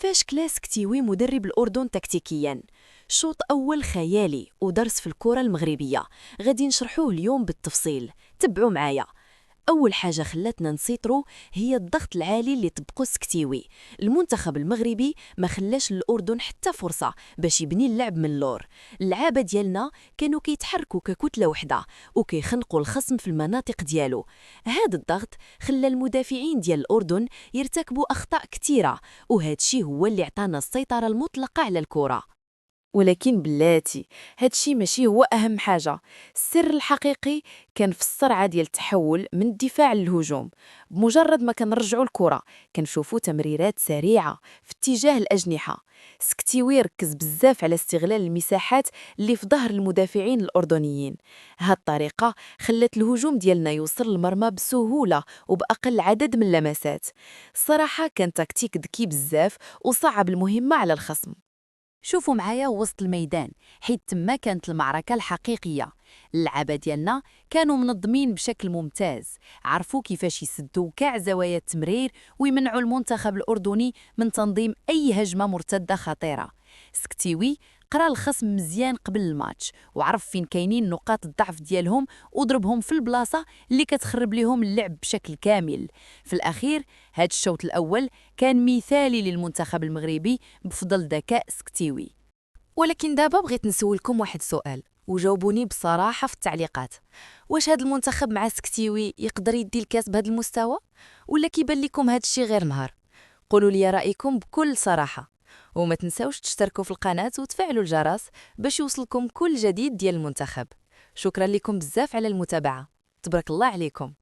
كيفاش كلا سكتيوي مدرب الأردن تكتيكيا. شوط أول خيالي ودرس في الكرة المغربية غادي نشرحوه اليوم بالتفصيل. تبعوا معايا. أول حاجة خلاتنا نسيطروا هي الضغط العالي اللي طبقو سكتيوي. المنتخب المغربي ما خلاش الأردن حتى فرصة باش يبني اللعب من اللور. اللعابة ديالنا كانوا كيتحركوا ككتلة وحدة وكيخنقوا الخصم في المناطق ديالو. هذا الضغط خلى المدافعين ديال الأردن يرتكبوا أخطاء كتيرة، وهذا الشيء هو اللي عطانا السيطرة المطلقة على الكرة. ولكن بلاتي هادشي ماشي هو أهم حاجة. السر الحقيقي كان في السرعة ديال التحول من الدفاع للهجوم. بمجرد ما كنرجعوا الكرة كنشوفوا تمريرات سريعة في اتجاه الأجنحة. سكتيوي ركز بزاف على استغلال المساحات اللي في ظهر المدافعين الأردنيين. هاد الطريقة خلت الهجوم ديالنا يوصل للمرمى بسهولة وبأقل عدد من اللمسات. الصراحة كان تكتيك ذكي بزاف وصعب المهمة على الخصم. شوفوا معايا وسط الميدان، حيث تما كانت المعركة الحقيقية. اللعابة ديالنا كانوا منظمين بشكل ممتاز، عرفوا كيفاش يسدوا كاع زوايا التمرير ويمنعوا المنتخب الأردني من تنظيم أي هجمة مرتدة خطيرة. سكتيوي قرا الخصم مزيان قبل الماتش وعرف فين كاينين نقاط الضعف ديالهم وضربهم في البلاصة اللي كتخرب لهم اللعب بشكل كامل. في الأخير هاد الشوط الأول كان مثالي للمنتخب المغربي بفضل ذكاء سكتيوي. ولكن دابا بغيت نسولكم واحد سؤال وجاوبوني بصراحة في التعليقات. واش هاد المنتخب مع سكتيوي يقدر يدي الكاس بهذا المستوى ولا كيبان لكم هاد الشيء غير نهار؟ قولوا لي رأيكم بكل صراحة، وما تنساوش تشتركوا في القناة وتفعلوا الجرس باش يوصلكم كل جديد ديال المنتخب. شكرا لكم بزاف على المتابعة. تبارك الله عليكم.